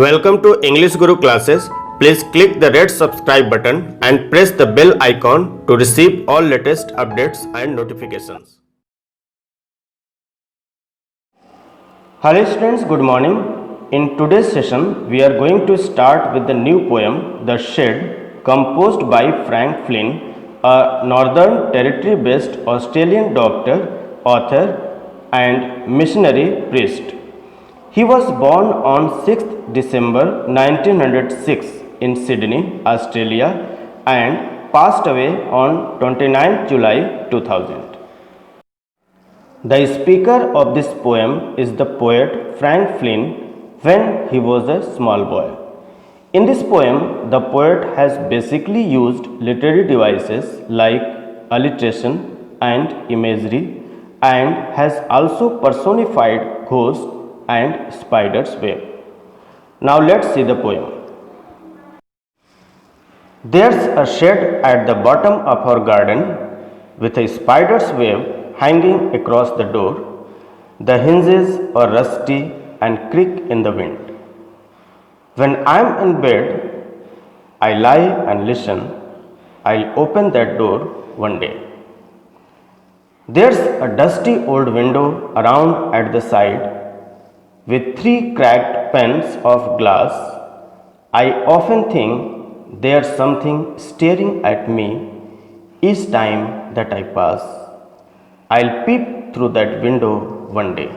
Welcome to English Guru classes. Please click the red subscribe button and press the bell icon to receive all latest updates and notifications. Hello students, good morning. In today's session, we are going to start with the new poem, The Shed, composed by Frank Flynn, a Northern Territory-based Australian doctor, author, and missionary priest. He was born on 6th December 1906 in Sydney, Australia, and passed away on 29th July 2000. The speaker of this poem is the poet Frank Flynn when he was a small boy. In this poem, the poet has basically used literary devices like alliteration and imagery and has also personified ghosts and spider's web. Now let's see the poem. There's a shed at the bottom of our garden with a spider's web hanging across the door. The hinges are rusty and creak in the wind. When I'm in bed, I lie and listen. I'll open that door one day. There's a dusty old window around at the side with 3 cracked panes of glass. I often think there's something staring at me each time that I pass. I'll peep through that window one day.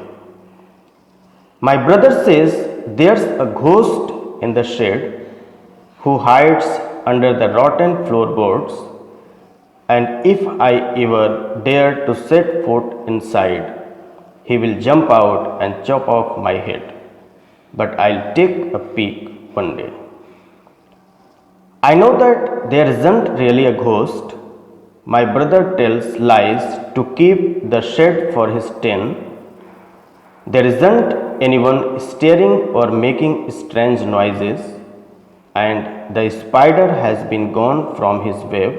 My brother says there's a ghost in the shed who hides under the rotten floorboards, and if I ever dare to set foot inside, he will jump out and chop off my head, but I'll take a peek one day. I know that there isn't really a ghost. My brother tells lies to keep the shed for his tin. There isn't anyone staring or making strange noises, and the spider has been gone from his web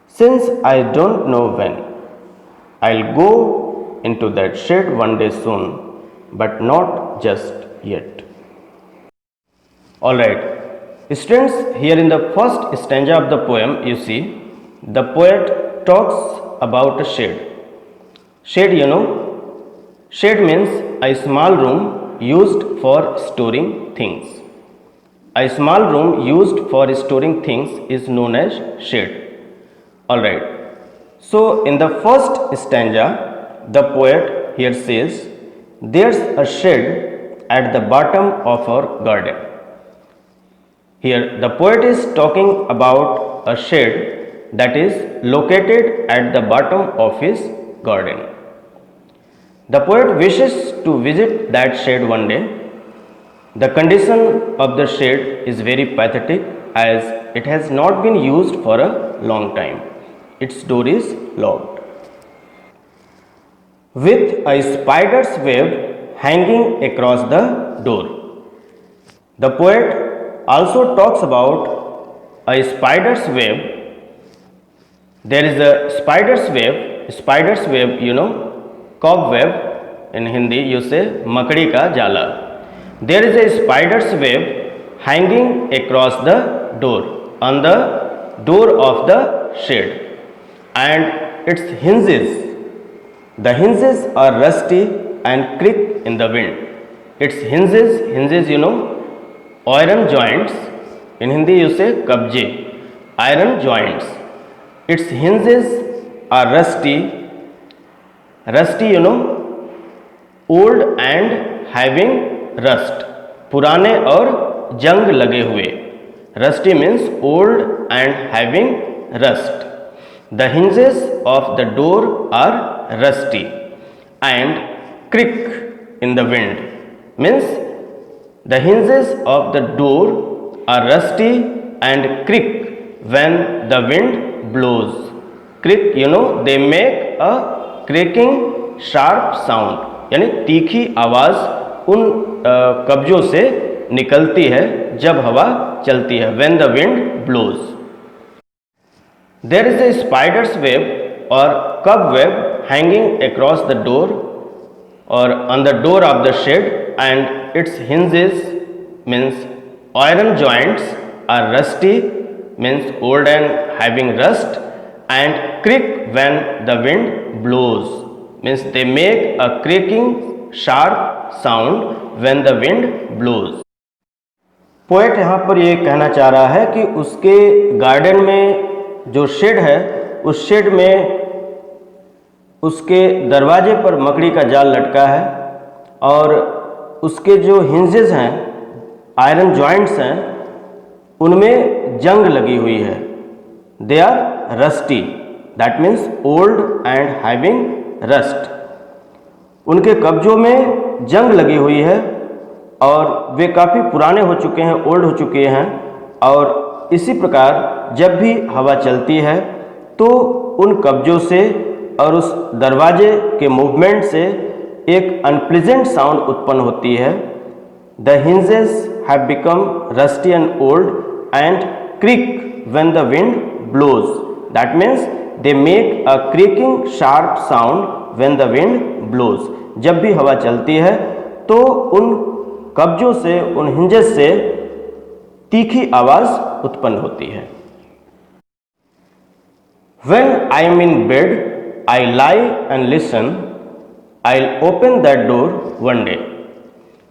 since I don't know when. I'll go into that shed one day soon, but not just yet. Alright, students, here in the first stanza of the poem, you see, the poet talks about a shed. Shed, shed means a small room used for storing things. A small room used for storing things is known as shed. Alright, so in the first stanza, the poet here says, there's a shed at the bottom of our garden. Here the poet is talking about a shed that is located at the bottom of his garden. The poet wishes to visit that shed one day. The condition of the shed is very pathetic as it has not been used for a long time. Its door is locked, with a spider's web hanging across the door. The poet also talks about a spider's web. There is a spider's web, cobweb. In Hindi you say makdi ka jala. There is a spider's web hanging across the door, on the door of the shed, and its hinges. The hinges are rusty and creak in the wind. Its hinges, iron joints. In Hindi you say kabje, iron joints. Its hinges are rusty, old and having rust. पुराने और जंग लगे हुए. Rusty means old and having rust. The hinges of the door are rusty and creak in the wind. Means the hinges of the door are rusty and creak when the wind blows. Creak, they make a cracking sharp sound. यानी तीखी आवाज उन कब्जों से निकलती है जब हवा चलती है. When the wind blows. There is a spider's web or cobweb hanging across the door or on the door of the shed, and its hinges means iron joints are rusty, means old and having rust, and creak when the wind blows, means they make a creaking sharp sound when the wind blows. Poet यहाँ पर ये कहना चाह रहा है कि उसके garden में जो शेड है उस शेड में उसके दरवाजे पर मकड़ी का जाल लटका है और उसके जो हिंजेस हैं, आयरन जॉइंट्स हैं, उनमें जंग लगी हुई है. They are rusty, that means old and having rust. उनके कब्जों में जंग लगी हुई है और वे काफ़ी पुराने हो चुके हैं, ओल्ड हो चुके हैं. और इसी प्रकार जब भी हवा चलती है तो उन कब्जों से और उस दरवाजे के मूवमेंट से एक अनप्लीजेंट साउंड उत्पन्न होती है. The hinges have become rusty and old and creak when the wind blows, that means they make a creaking sharp sound when the wind blows. जब भी हवा चलती है तो उन कब्जों से, उन हिंजेस से तीखी आवाज उत्पन्न होती है. When I am in bed, I lie and listen. I'll open that door one day.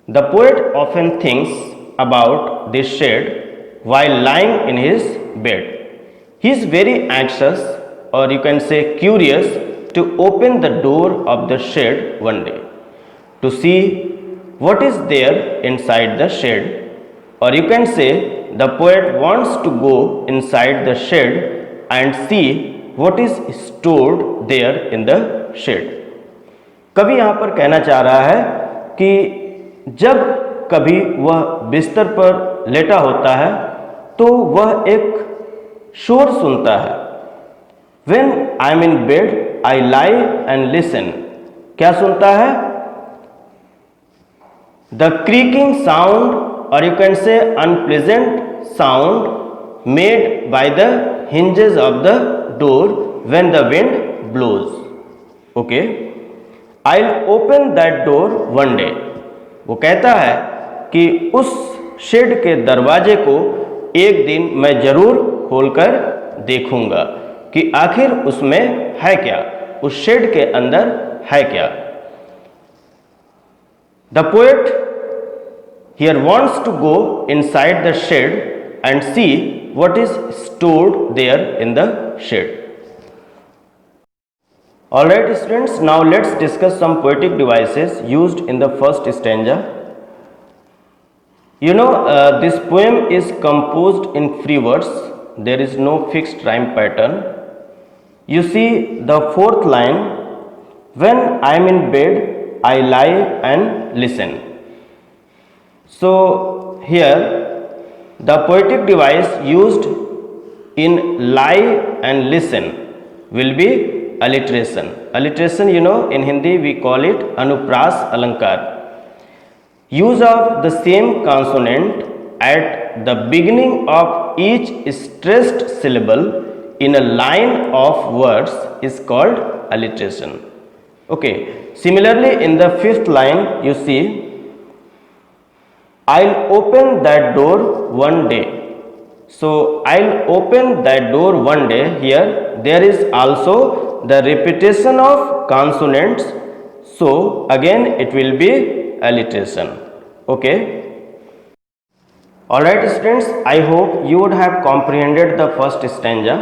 The poet often thinks about this shed while lying in his bed. He is very anxious, or you can say curious, to open the door of the shed one day to see what is there inside the shed, or you can say the poet wants to go inside the shed and see what is stored there in the shed. कवि यहाँ पर कहना चाह रहा है कि जब कभी वह बिस्तर पर लेटा होता है तो वह एक शोर सुनता है. When I am in bed, I lie and listen. क्या सुनता है? The creaking sound, or you can say unpleasant sound made by the hinges of the door when the wind blows. Okay, I'll open that door one day. वो कहता है कि उस shade के दरवाजे को एक दिन मैं जरूर खोलकर देखूंगा कि आखिर उसमें है क्या, उस शेड के अंदर है क्या. The poet here wants to go inside the shed and see what is stored there in the shed. Alright students, now let's discuss some poetic devices used in the first stanza. You know, this poem is composed in free verse. There is no fixed rhyme pattern. You see the fourth line, when I am in bed, I lie and listen. So here the poetic device used in lie and listen will be alliteration. Alliteration, you know, in Hindi we call it anupras alankar. Use of the same consonant at the beginning of each stressed syllable in a line of words is called alliteration. Okay, similarly in the fifth line you see, I'll open that door one day. So I'll open that door one day, here there is also the repetition of consonants, so again it will be alliteration. Okay, alright students, I hope you would have comprehended the first stanza.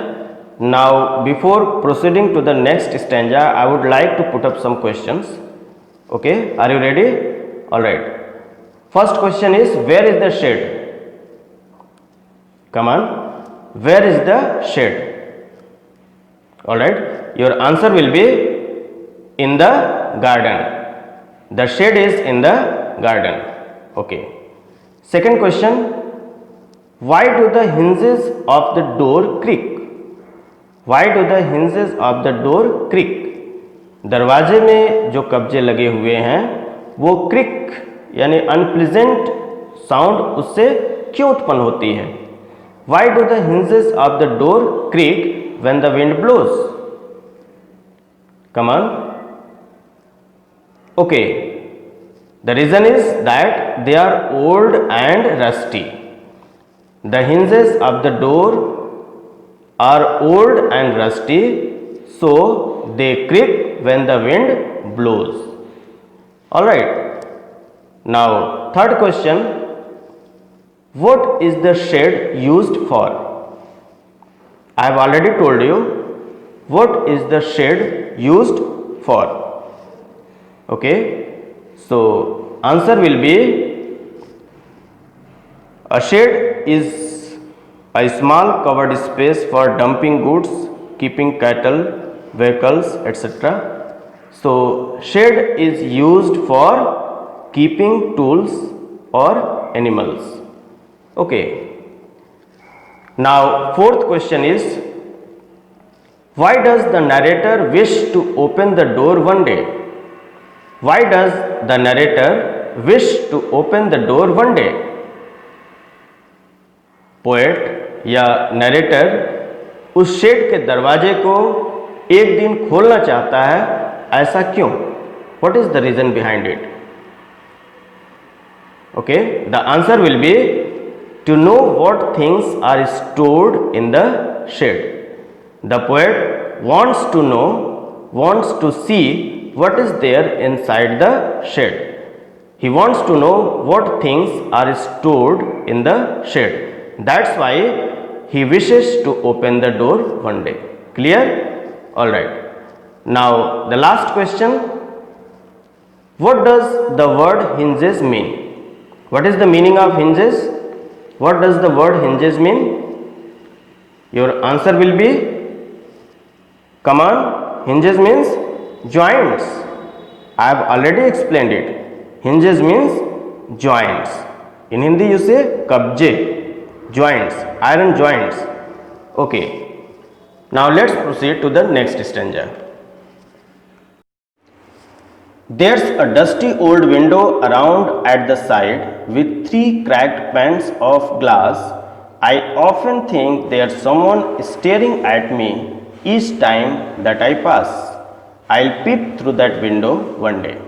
Now before proceeding to the next stanza, I would like to put up some questions. Okay, are you ready? Alright, first question is, where is the shed? Come on, where is the shed? Alright, your answer will be in the garden. The shed is in the garden. Okay. Second question, why do the hinges of the door creak? Why do the hinges of the door creak? दरवाजे में जो कब्जे लगे हुए हैं वो क्रिक यानी unpleasant sound उससे क्यों उत्पन्न होती है? Why do the hinges of the door creak when the wind blows? Come on. Okay. The reason is that they are old and rusty. The hinges of the door are old and rusty, so they creak when the wind blows. Alright. Now, third question. What is the shade used for? I have already told you what is the shade used for. Okay. So, answer will be a shed is a small covered space for dumping goods, keeping cattle, vehicles, etc. So, shed is used for keeping tools or animals. Okay. Now, fourth question is, why does the narrator wish to open the door one day? Why does the narrator wish to open the door one day? Poet या narrator उस shade के दरवाजे को एक दिन खोलना चाहता है, ऐसा क्यों? What is the reason behind it? Okay, the answer will be to know what things are stored in the shed. The poet wants to know, wants to see what is there inside the shed. He wants to know what things are stored in the shed. That's why he wishes to open the door one day. Clear? Alright. Now, the last question. What does the word hinges mean? What is the meaning of hinges? What does the word hinges mean? Your answer will be, come on, hinges means joints. I have already explained it. Hinges means joints. In Hindi you say kabje, joints, iron joints. Okay. Now let's proceed to the next stanza. There's a dusty old window around at the side with 3 cracked panes of glass. I often think there's someone staring at me each time that I pass. I'll peep through that window one day.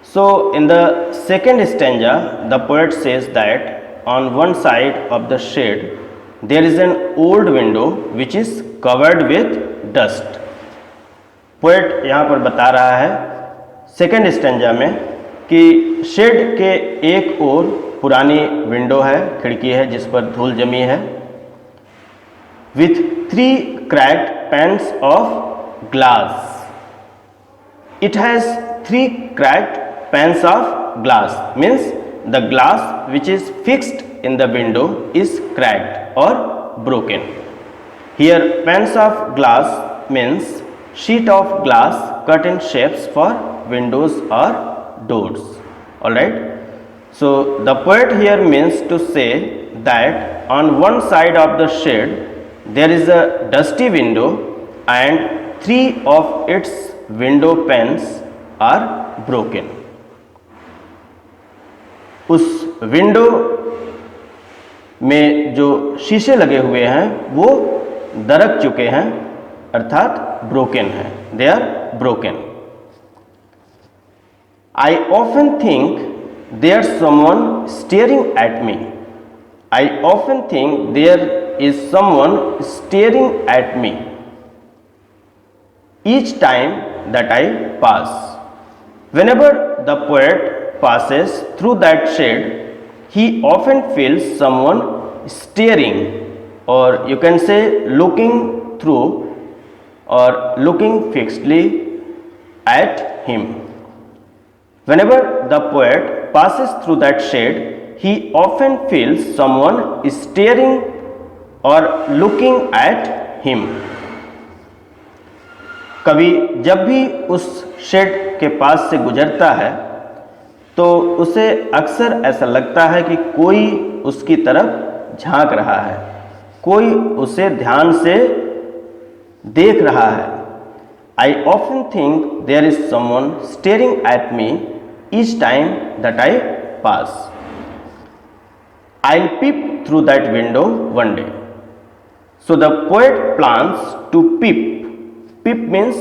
So, in the second stanza, the poet says that on one side of the shed, there is an old window which is covered with dust. Poet यहाँ पर बता रहा है second stanza में कि shade के एक ओर पुरानी विंडो है, खिड़की है जिस पर धूल जमी है, with 3 cracked panes of glass. It has 3 cracked panes of glass, means the glass which is fixed in the window is cracked or broken. Here panes of glass means sheet of glass cut in shapes for windows or doors. Alright. So the poet here means to say that on one side of the shed there is a dusty window and 3 of its window panes are broken. उस window में जो शीशे लगे हुए हैं वो दरक चुके हैं, अर्थात ब्रोकन है. They are broken. I often think there's someone staring at me. I often think there is someone staring at me each time that I pass. Whenever the poet passes through that shed, he often feels someone staring, or you can say looking through or looking fixedly at him. Whenever the poet passes through that shed, he often feels someone staring or looking at him. कवि जब भी उस shade के पास से गुजरता है तो उसे अक्सर ऐसा लगता है कि कोई उसकी तरफ झांक रहा है, कोई उसे ध्यान से देख रहा है. I often think there is someone staring at me each time that I pass. I'll peep through that window one day. So the poet plans to peep. Peep means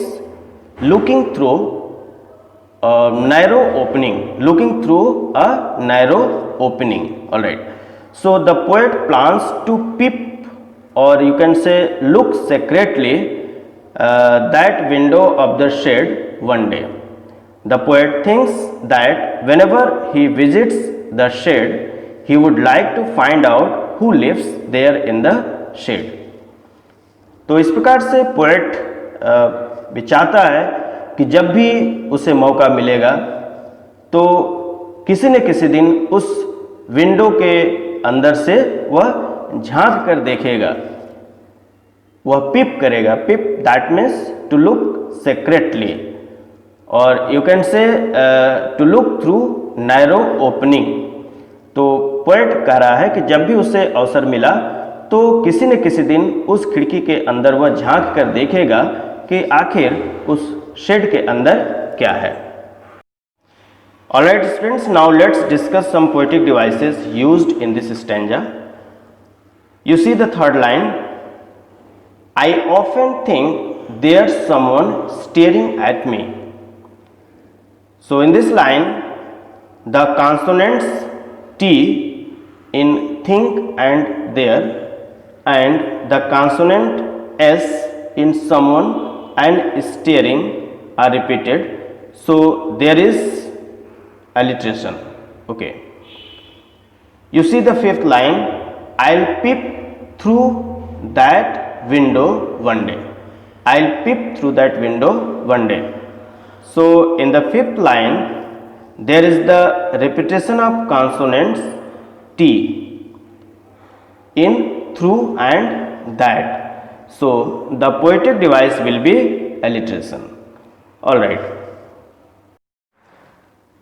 looking through narrow opening, looking through a narrow opening. All right, so the poet plans to peep, or you can say look secretly that window of the shed one day. The poet thinks that whenever he visits the shed, he would like to find out who lives there in the shed. तो इस प्रकार से poet विचारता है कि जब भी उसे मौका मिलेगा तो किसी न किसी दिन उस विंडो के अंदर से वह झांक कर देखेगा, वह पिप करेगा. Peep that means to look secretly, और you can say to look through narrow opening. तो पोएट कह रहा है कि जब भी उसे अवसर मिला तो किसी न किसी दिन उस खिड़की के अंदर वह झांक कर देखेगा कि आखिर उस शेड के अंदर क्या है. Alright students, now let's discuss some poetic devices used in this stanza. You see the third line, I often think there's someone staring at me. So in this line, the consonants T in think and there and the consonant S in someone and staring are repeated. So there is alliteration. Okay. You see the fifth line, I'll peep through that window one day. I'll peep through that window one day. So in the fifth line, there is the repetition of consonants T in, through and that. So the poetic device will be alliteration. Alright.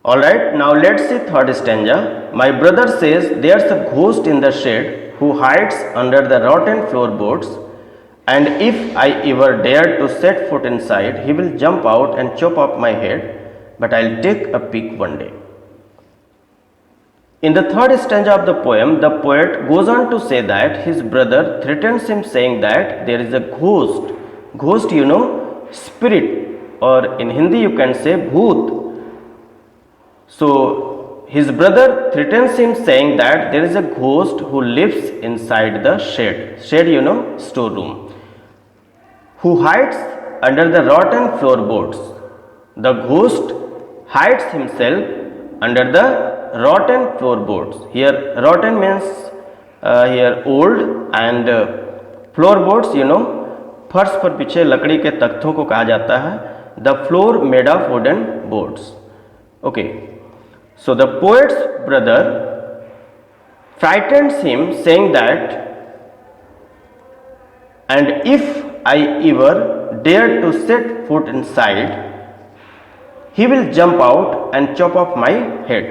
Alright, now let's see third stanza. My brother says there's a ghost in the shed who hides under the rotten floorboards, and if I ever dare to set foot inside, he will jump out and chop off my head, but I'll take a peek one day. In the third stanza of the poem, the poet goes on to say that his brother threatens him, saying that there is a ghost. Ghost, you know, spirit, or in Hindi you can say bhoot. So his brother threatens him, saying that there is a ghost who lives inside the shed. Shed, you know, storeroom. Who hides under the rotten floorboards. The ghost hides himself under the rotten floorboards. Here rotten means here old, and floorboards, you know, फर्श पर पीछे लकड़ी के तख्तों को कहा जाता है. The floor made of wooden boards. Okay. So the poet's brother frightens him, saying that, and if I ever dare to set foot inside, he will jump out and chop off my head.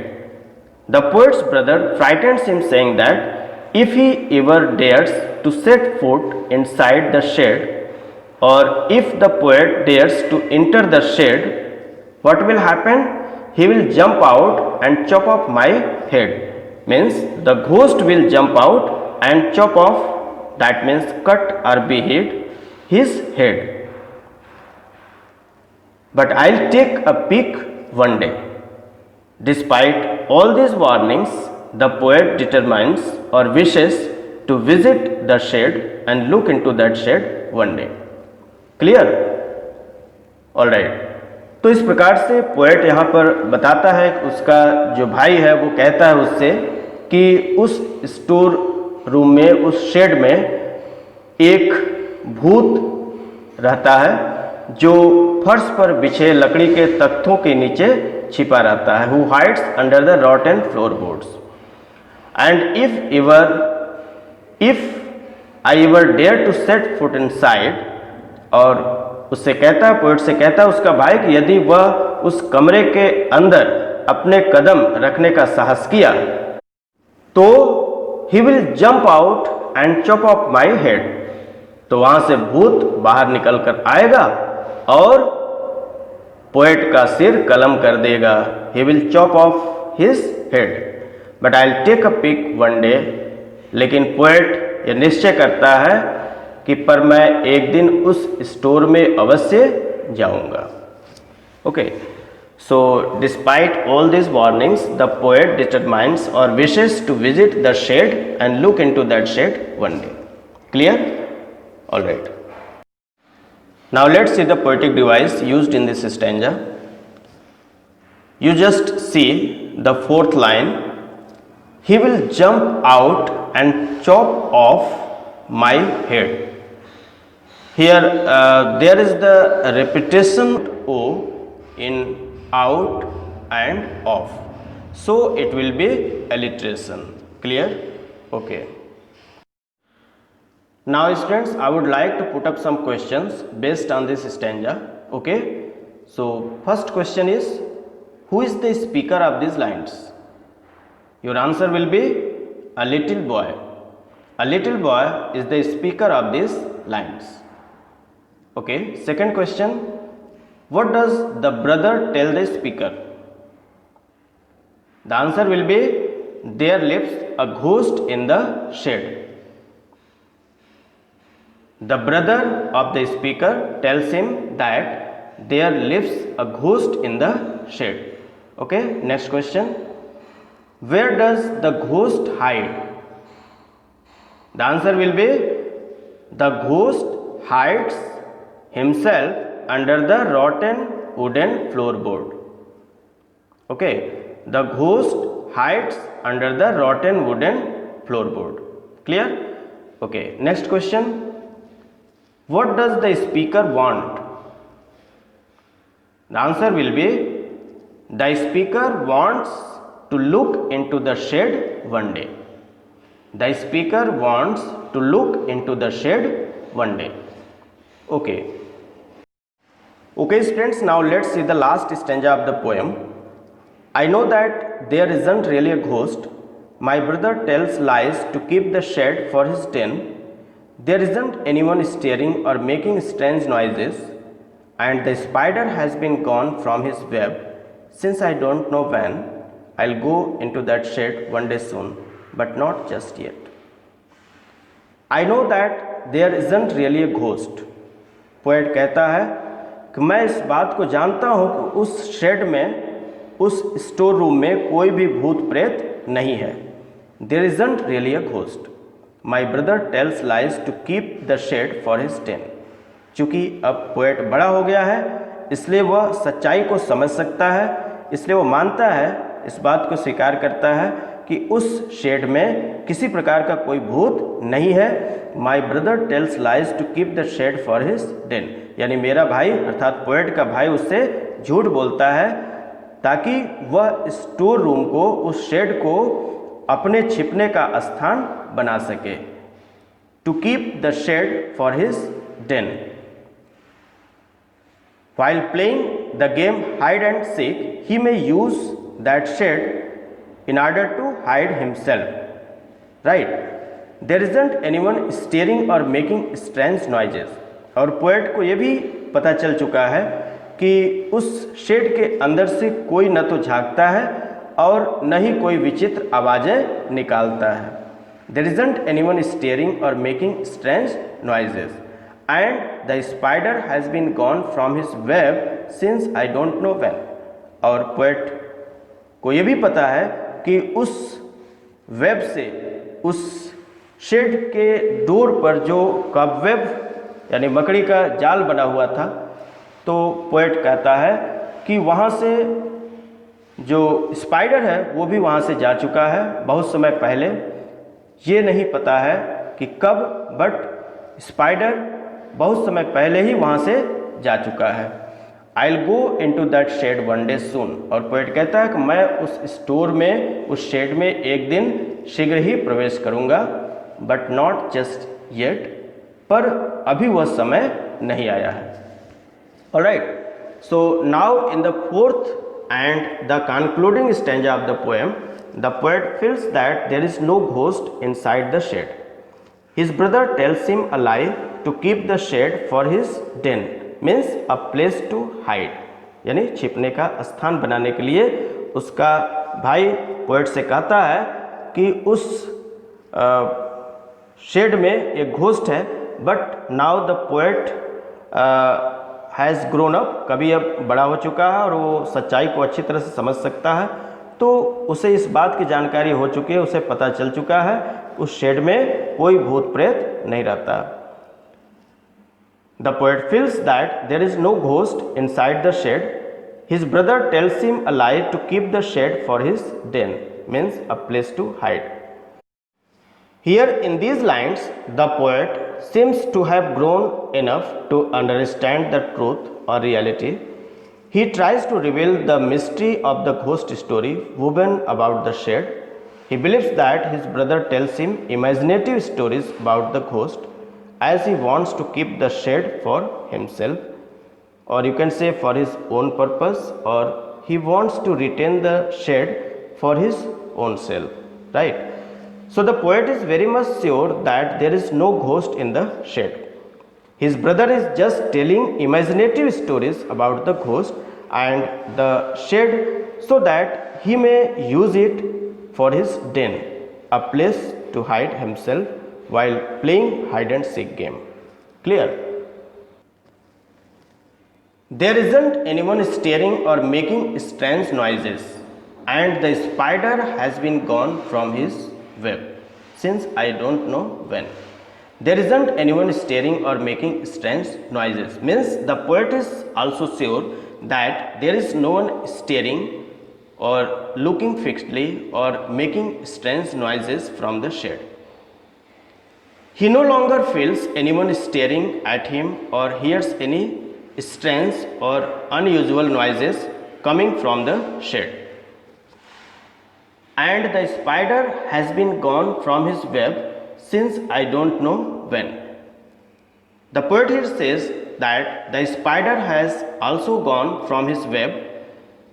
The poet's brother frightens him, saying that if he ever dares to set foot inside the shed, or if the poet dares to enter the shed, what will happen? He will jump out and chop off my head. Means the ghost will jump out and chop off, that means cut or behead his head. But I'll take a peek one day. Despite all these warnings, the poet determines or wishes to visit the shed and look into that shed one day. Clear? Alright. तो इस प्रकार से poet यहाँ पर बताता है कि उसका जो भाई है वो कहता है उससे कि उस स्टोर रूम में, उस शेड में एक भूत रहता है जो फर्श पर बिछे लकड़ी के तख्तों के नीचे छिपा रहता है. Who hides under the rotten floorboards. And if I ever dare to set foot inside, और उससे कहता है, पोएट से कहता है उसका भाई कि यदि वह उस कमरे के अंदर अपने कदम रखने का साहस किया तो he will jump out and chop of my head. तो वहां से भूत बाहर निकल कर आएगा और पोएट का सिर कलम कर देगा. He will chop off his head, but I will take a pick one day. लेकिन पोएट यह निश्चय करता है कि पर मैं एक दिन उस स्टोर में अवश्य जाऊंगा. Okay. So despite all these warnings, the poet determines or wishes to visit the shed and look into that shed one day. Clear? All right. Now let's see the poetic device used in this stanza. You just see the fourth line. He will jump out and chop off my head. Here there is the repetition O in out and off, so it will be alliteration. Clear? Okay. Now students, I would like to put up some questions based on this stanza. Okay, so first question is, who is the speaker of these lines? Your answer will be a little boy. A little boy is the speaker of these lines. Okay, second question, what does the brother tell the speaker? The answer will be, there lives a ghost in the shed. The brother of the speaker tells him that there lives a ghost in the shed. Okay, next question, where does the ghost hide? The answer will be, the ghost hides himself under the rotten wooden floorboard. Okay, the ghost hides under the rotten wooden floorboard. Clear? Okay, next question, what does the speaker want? The answer will be, the speaker wants to look into the shed one day. The speaker wants to look into the shed one day. Okay. Okay students, now let's see the last stanza of the poem. I know that there isn't really a ghost. My brother tells lies to keep the shed for his den. There isn't anyone staring or making strange noises, and the spider has been gone from his web since I don't know when. I'll go into that shed one day soon, but not just yet. I know that there isn't really a ghost. Poet कहता है कि मैं इस बात को जानता हूँ कि उस शेड में, उस स्टोर रूम में कोई भी भूत प्रेत नहीं है. There isn't really a ghost. My brother tells lies to keep the shed for his den. चूँकि अब पोएट बड़ा हो गया है, इसलिए वह सच्चाई को समझ सकता है, इसलिए वो मानता है, इस बात को स्वीकार करता है कि उस शेड में किसी प्रकार का कोई भूत नहीं है. My brother tells lies to keep the shed for his den, यानी मेरा भाई अर्थात पोएट का भाई उससे झूठ बोलता है ताकि वह स्टोर रूम को, उस शेड को अपने छिपने का स्थान बना सके. To keep the shed for his den. While playing the game hide and seek, he may use that shed in order to hide himself. Right? There isn't anyone staring or making strange noises. और poet को ये भी पता चल चुका है कि उस शेड के अंदर से कोई न तो झांकता है और न ही कोई विचित्र आवाज़ें निकालता है. There isn't anyone staring or making strange noises. And the spider has been gone from his web since I don't know when. और पोएट को ये भी पता है कि उस वेब से, उस शेड के डोर पर जो कबवेब यानी मकड़ी का जाल बना हुआ था, तो पोएट कहता है कि वहाँ से जो स्पाइडर है वो भी वहाँ से जा चुका है बहुत समय पहले. ये नहीं पता है कि कब, बट स्पाइडर बहुत समय पहले ही वहाँ से जा चुका है. I'll go into that shed one day soon. और पोएट कहता है कि मैं उस स्टोर में, उस शेड में एक दिन शीघ्र ही प्रवेश करूँगा, बट नॉट जस्ट येट, पर अभी वह समय नहीं आया है. Alright, so now in the fourth and the concluding stanza of the poem, the poet feels that there is no ghost inside the shed. His brother tells him a lie to keep the shed for his den, means a place to hide, यानी छिपने का स्थान बनाने के लिए उसका भाई poet से कहता है कि उस शेड में एक घोस्ट है. But now the poet has grown up, कभी अब बड़ा हो चुका है और वो सच्चाई को अच्छी तरह से समझ सकता है, तो उसे इस बात की जानकारी हो चुकी है, उसे पता चल चुका है उस शेड में कोई भूत प्रेत नहीं रहता। The poet feels that there is no ghost inside the shed. His brother tells him a lie to keep the shed for his den, means a place to hide. Here in these lines, the poet seems to have grown enough to understand the truth or reality. He tries to reveal the mystery of the ghost story woven about the shed. He believes that his brother tells him imaginative stories about the ghost, as he wants to keep the shed for himself, or you can say for his own purpose, or he wants to retain the shed for his own self, right? So the poet is very much sure that there is no ghost in the shed. His brother is just telling imaginative stories about the ghost and the shed so that he may use it for his den, a place to hide himself while playing hide and seek game. Clear? There isn't anyone staring or making strange noises, and the spider has been gone from his web since I don't know when. There isn't anyone staring or making strange noises means the poet is also sure that there is no one staring or looking fixedly or making strange noises from the shed. He no longer feels anyone staring at him or hears any strange or unusual noises coming from the shed. And the spider has been gone from his web since I don't know when. The poet here says that the spider has also gone from his web.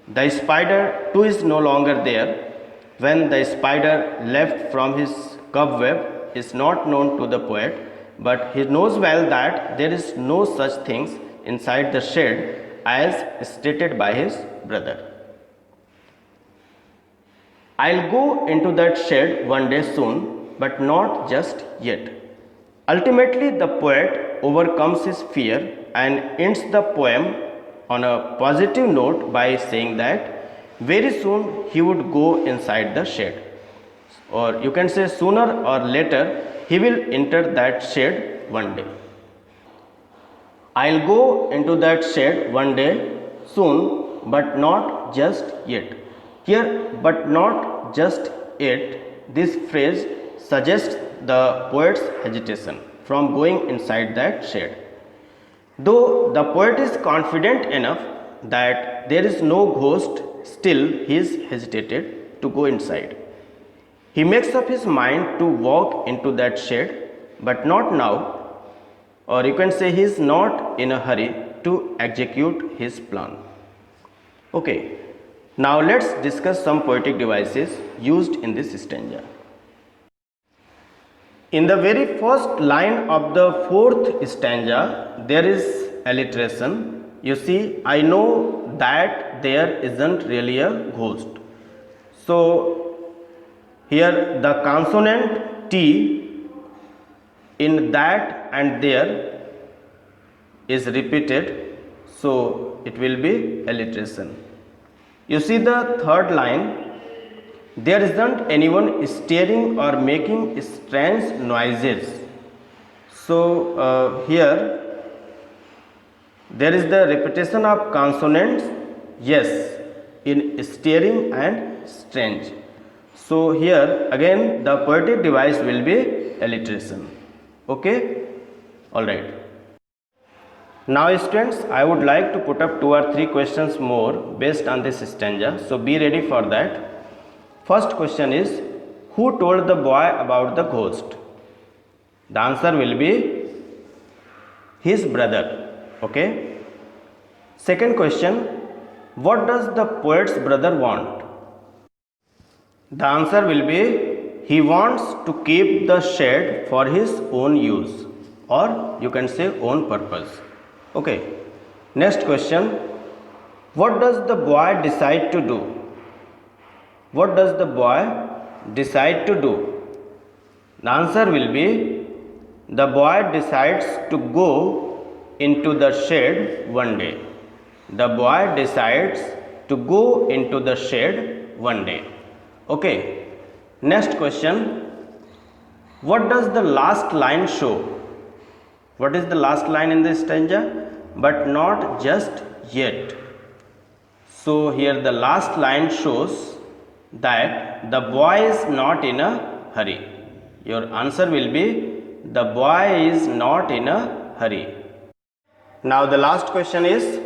The spider too is no longer there. When the spider left from his cobweb is not known to the poet, but he knows well that there is no such things inside the shed as stated by his brother. I'll go into that shed one day soon, but not just yet. Ultimately, the poet overcomes his fear and ends the poem on a positive note by saying that very soon he would go inside the shed, or you can say sooner or later he will enter that shed one day. I'll go into that shed one day soon, but not just yet. Here, but not just yet, this phrase suggests the poet's hesitation from going inside that shed. Though the poet is confident enough that there is no ghost, still he is hesitated to go inside. He makes up his mind to walk into that shed, but not now, or you can say he is not in a hurry to execute his plan. Okay, now let's discuss some poetic devices used in this stanza. In the very first line of the fourth stanza, there is alliteration. You see, I know that there isn't really a ghost. So, here the consonant T in that and there is repeated, so it will be alliteration. You see the third line, there isn't anyone staring or making strange noises. So here there is the repetition of consonants, yes, in staring and strange. So here again the poetic device will be alliteration. Okay, alright. Now students, I would like to put up 2 or 3 questions more based on this stanza. So be ready for that. First question is, who told the boy about the ghost? The answer will be his brother. Okay. Second question, what does the poet's brother want? The answer will be he wants to keep the shed for his own use, or you can say own purpose. Okay. Next question, what does the boy decide to do? What does the boy decide to do? The answer will be the boy decides to go into the shed one day. The boy decides to go into the shed one day. Okay. Next question. What does the last line show? What is the last line in this stanza? But not just yet. So here the last line shows that the boy is not in a hurry. Your answer will be the boy is not in a hurry. Now the last question is,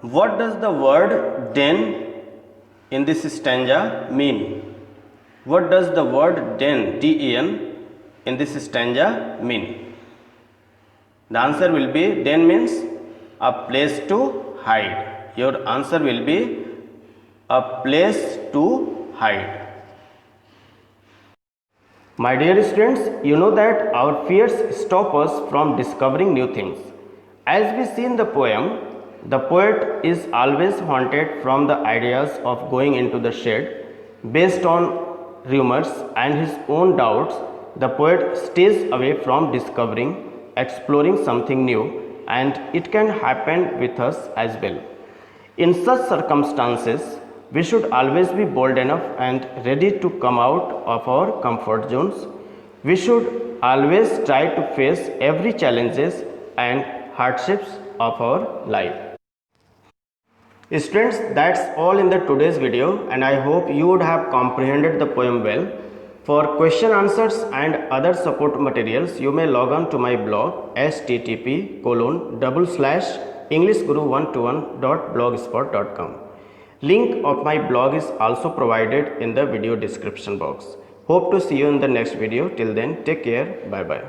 what does the word den in this stanza mean? What does the word den, D-E-N, in this stanza mean? The answer will be, den means a place to hide. Your answer will be a place to hide. My dear students, you know that our fears stop us from discovering new things. As we see in the poem, the poet is always haunted from the ideas of going into the shed. Based on rumors and his own doubts, the poet stays away from discovering, exploring something new, and it can happen with us as well. In such circumstances, we should always be bold enough and ready to come out of our comfort zones. We should always try to face every challenges and hardships of our life. Students, that's all in the today's video, and I hope you would have comprehended the poem well. For question answers and other support materials, you may log on to my blog http://englishguru121.blogspot.com. Link of my blog is also provided in the video description box. Hope to see you in the next video. Till then, take care. Bye bye.